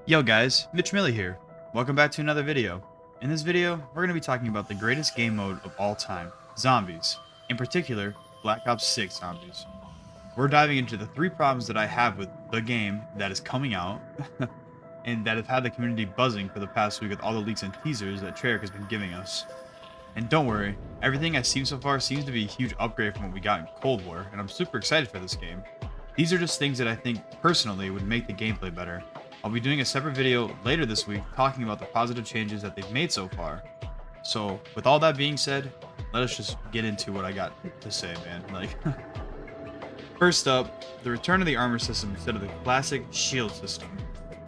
Yo guys, MitchMxlli here. Welcome back to another video. In this video, we're going to be talking about the greatest game mode of all time, Zombies. In particular, Black Ops 6 Zombies. We're diving into the 3 problems that I have with the game that is coming out, and that have had the community buzzing for the past week with all the leaks and teasers that Treyarch has been giving us. And don't worry, everything I've seen so far seems to be a huge upgrade from what we got in Cold War, and I'm super excited for this game. These are just things that I think, personally, would make the gameplay better. I'll be doing a separate video later this week talking about the positive changes that they've made so far. So, with all that being said, let us just get into what I got to say, man. First up, the return of the armor system instead of the classic shield system.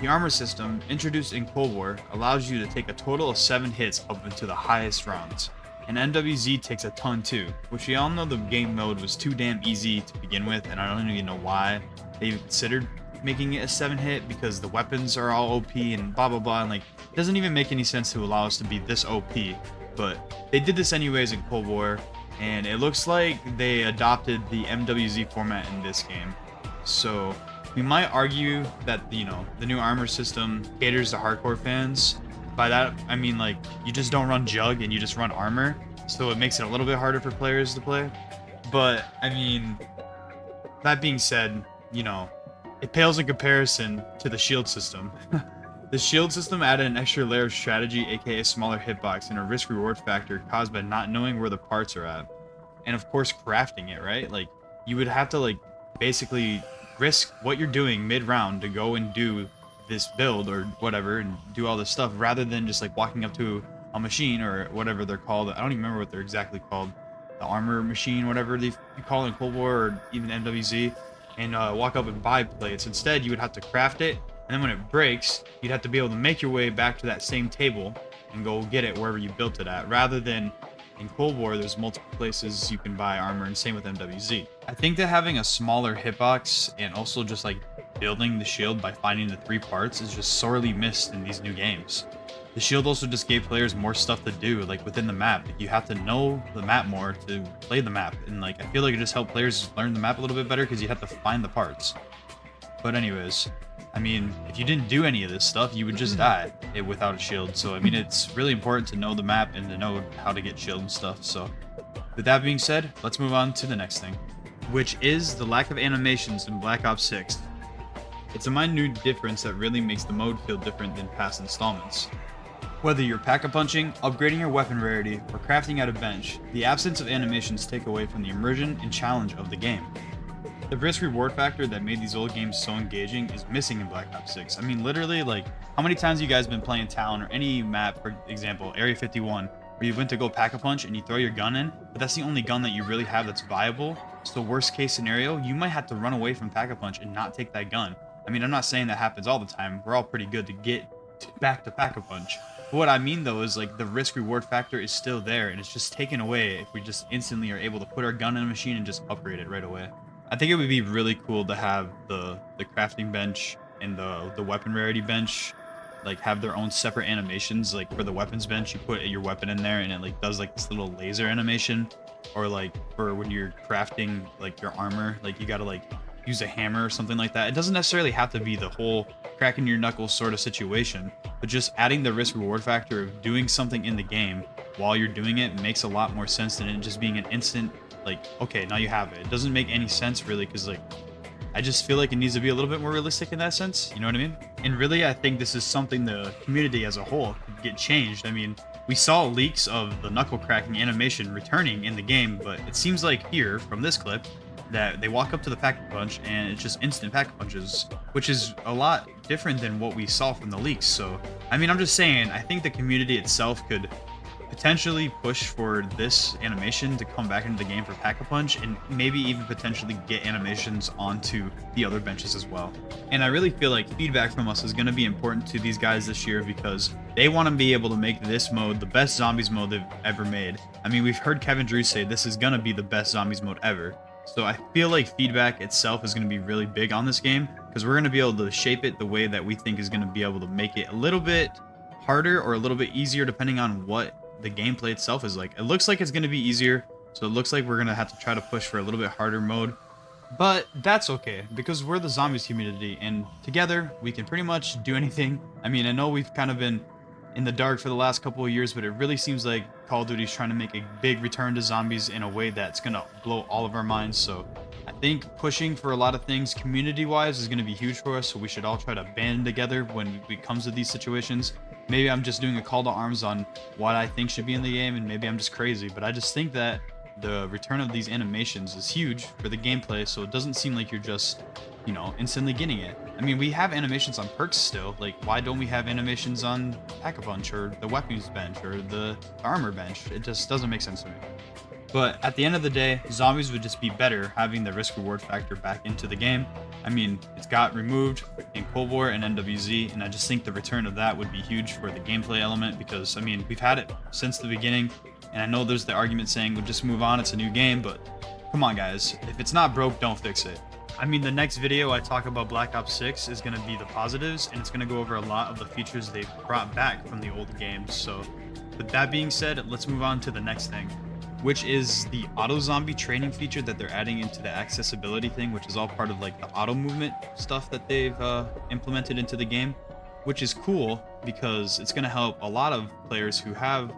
The armor system, introduced in Cold War, allows you to take a total of 7 hits up into the highest rounds. And MWZ takes a ton too, which we all know the game mode was too damn easy to begin with, and I don't even know why they even considered making it a 7-hit, because the weapons are all OP and blah blah blah, and it doesn't even make any sense to allow us to be this OP. But they did this anyways in Cold War, and it looks like they adopted the MWZ format in this game. So we might argue that the new armor system caters to hardcore fans. By that I mean you just don't run jug and you just run armor, so it makes it a little bit harder for players to play. But I mean, that being said, it pales in comparison to the shield system. The shield system added an extra layer of strategy, aka smaller hitbox, and a risk reward factor caused by not knowing where the parts are at. And of course crafting it, right? You would have to basically risk what you're doing mid-round to go and do this build or whatever and do all this stuff, rather than just walking up to a machine or whatever they're called. I don't even remember what they're exactly called. The armor machine, whatever you call it in Cold War or even MWZ, and walk up and buy plates. Instead, you would have to craft it, and then when it breaks, you'd have to be able to make your way back to that same table and go get it wherever you built it at, rather than in Cold War, there's multiple places you can buy armor, and same with MWZ. I think that having a smaller hitbox and also just building the shield by finding the 3 parts is just sorely missed in these new games. The shield also just gave players more stuff to do, within the map. You have to know the map more to play the map, and I feel like it just helped players learn the map a little bit better because you have to find the parts. But anyways, I mean, if you didn't do any of this stuff, you would just die without a shield. So I mean, it's really important to know the map and to know how to get shield and stuff. So with that being said, let's move on to the next thing, which is the lack of animations in Black Ops 6. It's a minute difference that really makes the mode feel different than past installments. Whether you're pack-a-punching, upgrading your weapon rarity, or crafting out a bench, the absence of animations take away from the immersion and challenge of the game. The risk-reward factor that made these old games so engaging is missing in Black Ops 6. I mean, literally, how many times you guys been playing Town or any map, for example, Area 51, where you went to go pack-a-punch and you throw your gun in, but that's the only gun that you really have that's viable? So worst case scenario, you might have to run away from pack-a-punch and not take that gun. I mean, I'm not saying that happens all the time. We're all pretty good to get back to pack-a-punch. But what I mean though is the risk reward factor is still there, and it's just taken away if we just instantly are able to put our gun in a machine and just upgrade it right away. I think it would be really cool to have the crafting bench and the weapon rarity bench have their own separate animations. For the weapons bench, you put your weapon in there and it does this little laser animation, or for when you're crafting your armor, you gotta use a hammer or something like that. It doesn't necessarily have to be the whole cracking your knuckles sort of situation, but just adding the risk reward factor of doing something in the game while you're doing it makes a lot more sense than it just being an instant okay, now you have it. It doesn't make any sense really, because I just feel like it needs to be a little bit more realistic in that sense, you know what I mean? And really, I think this is something the community as a whole could get changed. I mean, we saw leaks of the knuckle cracking animation returning in the game, but it seems like here from this clip that they walk up to the pack-a-punch and it's just instant pack-a-punches, which is a lot different than what we saw from the leaks. So I mean, I'm just saying, I think the community itself could potentially push for this animation to come back into the game for pack-a-punch, and maybe even potentially get animations onto the other benches as well. And I really feel like feedback from us is going to be important to these guys this year, because they want to be able to make this mode the best zombies mode they've ever made. I mean, we've heard Kevin Drew say this is going to be the best zombies mode ever. So I feel like feedback itself is going to be really big on this game, because we're going to be able to shape it the way that we think is going to be able to make it a little bit harder or a little bit easier, depending on what the gameplay itself is like. It looks like it's going to be easier, so it looks like we're going to have to try to push for a little bit harder mode. But that's okay, because we're the zombies community, and together we can pretty much do anything. I mean, I know we've kind of been in the dark for the last couple of years, but it really seems like Call of Duty is trying to make a big return to zombies in a way that's gonna blow all of our minds. So I think pushing for a lot of things community-wise is gonna be huge for us. So we should all try to band together when it comes to these situations. Maybe I'm just doing a call to arms on what I think should be in the game, and maybe I'm just crazy, but I just think that the return of these animations is huge for the gameplay, so it doesn't seem like you're just, instantly getting it. I mean, we have animations on perks still. Like, why don't we have animations on Pack-a-Punch or the weapons bench or the armor bench? It just doesn't make sense to me. But at the end of the day, zombies would just be better having the risk reward factor back into the game. I mean, it's got removed in Cold War and NWZ, and I just think the return of that would be huge for the gameplay element because, I mean, we've had it since the beginning, and I know there's the argument saying we'll just move on, it's a new game, but come on, guys. If it's not broke, don't fix it. I mean, the next video I talk about Black Ops 6 is going to be the positives, and it's going to go over a lot of the features they've brought back from the old games. So, with that being said, let's move on to the next thing, which is the auto zombie training feature that they're adding into the accessibility thing, which is all part of like the auto movement stuff that they've implemented into the game, which is cool because it's going to help a lot of players who have,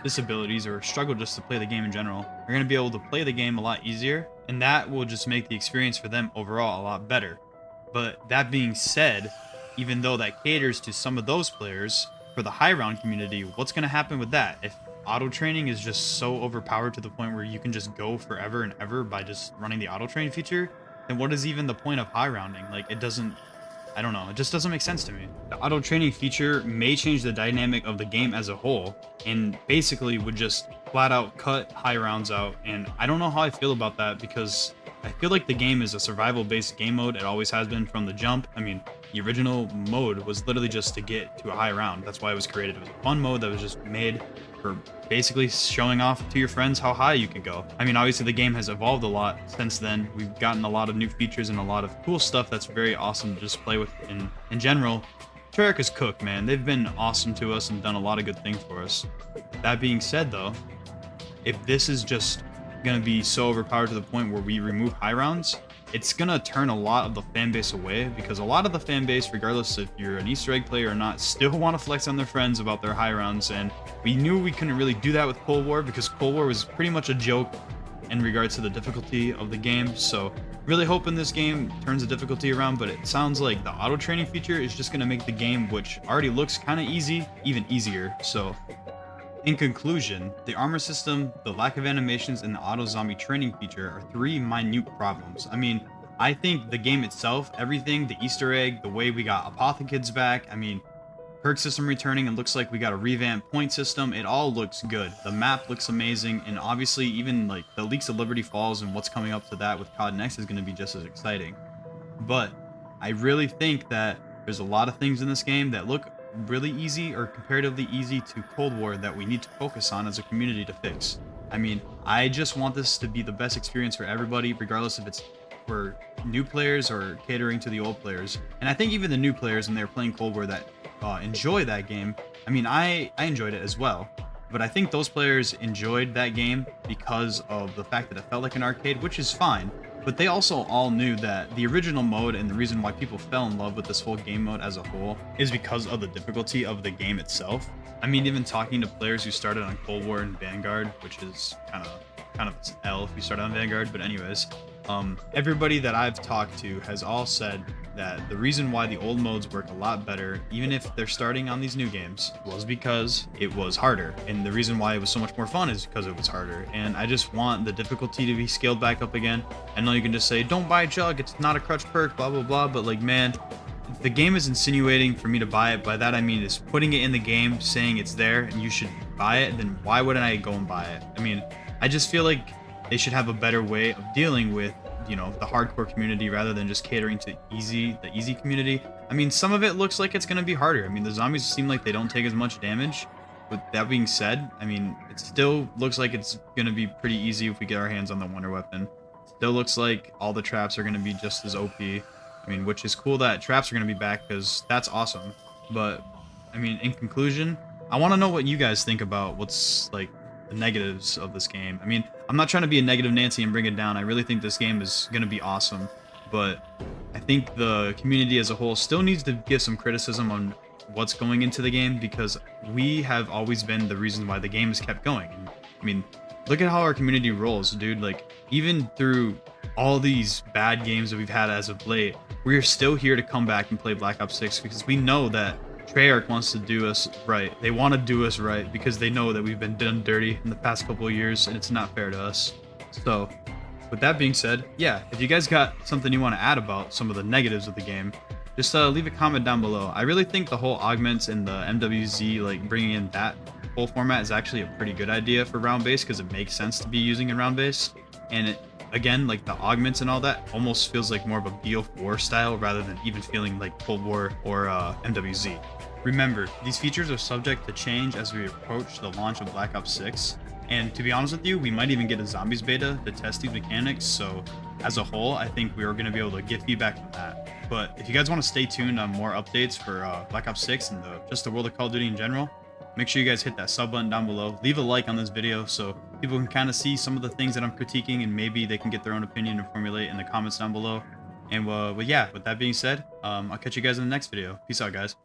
disabilities or struggle just to play the game in general. They're going to be able to play the game a lot easier, and that will just make the experience for them overall a lot better. But that being said, even though that caters to some of those players, for the high round community, what's going to happen with that? If auto training is just so overpowered to the point where you can just go forever and ever by just running the auto train feature, then what is even the point of high rounding? Like, it doesn't, I don't know, it just doesn't make sense to me. The auto training feature may change the dynamic of the game as a whole and basically would just flat out cut high rounds out, and I don't know how I feel about that because I feel like the game is a survival based game mode. It always has been from the jump. I mean, the original mode was literally just to get to a high round. That's why it was created. It was a fun mode that was just made for basically showing off to your friends how high you can go. I mean, obviously the game has evolved a lot since then. We've gotten a lot of new features and a lot of cool stuff that's very awesome to just play with in general. Treyarch is cooked, man. They've been awesome to us and done a lot of good things for us. That being said, though, if this is just gonna be so overpowered to the point where we remove high rounds, it's gonna turn a lot of the fan base away because a lot of the fan base, regardless if you're an Easter egg player or not, still want to flex on their friends about their high rounds. And we knew we couldn't really do that with Cold War because Cold War was pretty much a joke in regards to the difficulty of the game. So really hoping this game turns the difficulty around, but it sounds like the auto training feature is just gonna make the game, which already looks kind of easy, even easier. So in conclusion, the armor system, the lack of animations, and the auto zombie training feature are three minute problems. I mean, I think the game itself, everything, the Easter egg, the way we got Apothekids back, I mean, perk system returning, it looks like we got a revamped point system, it all looks good. The map looks amazing, and obviously even like the Leaks of Liberty Falls and what's coming up to that with COD Next is going to be just as exciting. But I really think that there's a lot of things in this game that look really easy or comparatively easy to Cold War that we need to focus on as a community to fix. I mean, I just want this to be the best experience for everybody, regardless if it's for new players or catering to the old players. And I think even the new players, when they're playing Cold War, that enjoy that game. I mean, I enjoyed it as well. But I think those players enjoyed that game because of the fact that it felt like an arcade, which is fine. But they also all knew that the original mode and the reason why people fell in love with this whole game mode as a whole is because of the difficulty of the game itself. I mean, even talking to players who started on Cold War and Vanguard, which is kind of L if you start on Vanguard, but anyways, everybody that I've talked to has all said that the reason why the old modes work a lot better, even if they're starting on these new games, was because it was harder. And the reason why it was so much more fun is because it was harder. And I just want the difficulty to be scaled back up again. I know you can just say, don't buy Jug, it's not a crutch perk, blah, blah, blah. But like, man, if the game is insinuating for me to buy it, by that I mean is putting it in the game, saying it's there and you should buy it, then why wouldn't I go and buy it? I mean, I just feel like they should have a better way of dealing with, the hardcore community rather than just catering to the easy community. I mean, some of it looks like it's going to be harder. I mean, the zombies seem like they don't take as much damage. With that being said, I mean, it still looks like it's going to be pretty easy if we get our hands on the wonder weapon. Still looks like all the traps are going to be just as OP. I mean, which is cool that traps are going to be back because that's awesome. But, I mean, in conclusion, I want to know what you guys think about what's, like, the negatives of this game. I mean, I'm not trying to be a negative Nancy and bring it down. I really think this game is going to be awesome, but I think the community as a whole still needs to give some criticism on what's going into the game, because we have always been the reason why the game has kept going. And, I mean, look at how our community rolls, dude. Like, even through all these bad games that we've had as of late, we're still here to come back and play Black Ops 6 because we know that Treyarch wants to do us right. They want to do us right because they know that we've been done dirty in the past couple of years, and it's not fair to us. So, with that being said, yeah, if you guys got something you want to add about some of the negatives of the game, just leave a comment down below. I really think the whole augments and the MWZ, like bringing in that whole format, is actually a pretty good idea for round base because it makes sense to be using in round base. And again, like the augments and all that almost feels like more of a BO4 style rather than even feeling like Cold War or MWZ. Remember, these features are subject to change as we approach the launch of Black Ops 6. And to be honest with you, we might even get a Zombies beta to test these mechanics. So as a whole, I think we are going to be able to get feedback on that. But if you guys want to stay tuned on more updates for Black Ops 6 and just the world of Call of Duty in general, make sure you guys hit that sub button down below. Leave a like on this video so people can kind of see some of the things that I'm critiquing, and maybe they can get their own opinion and formulate in the comments down below. And yeah, with that being said, I'll catch you guys in the next video. Peace out, guys.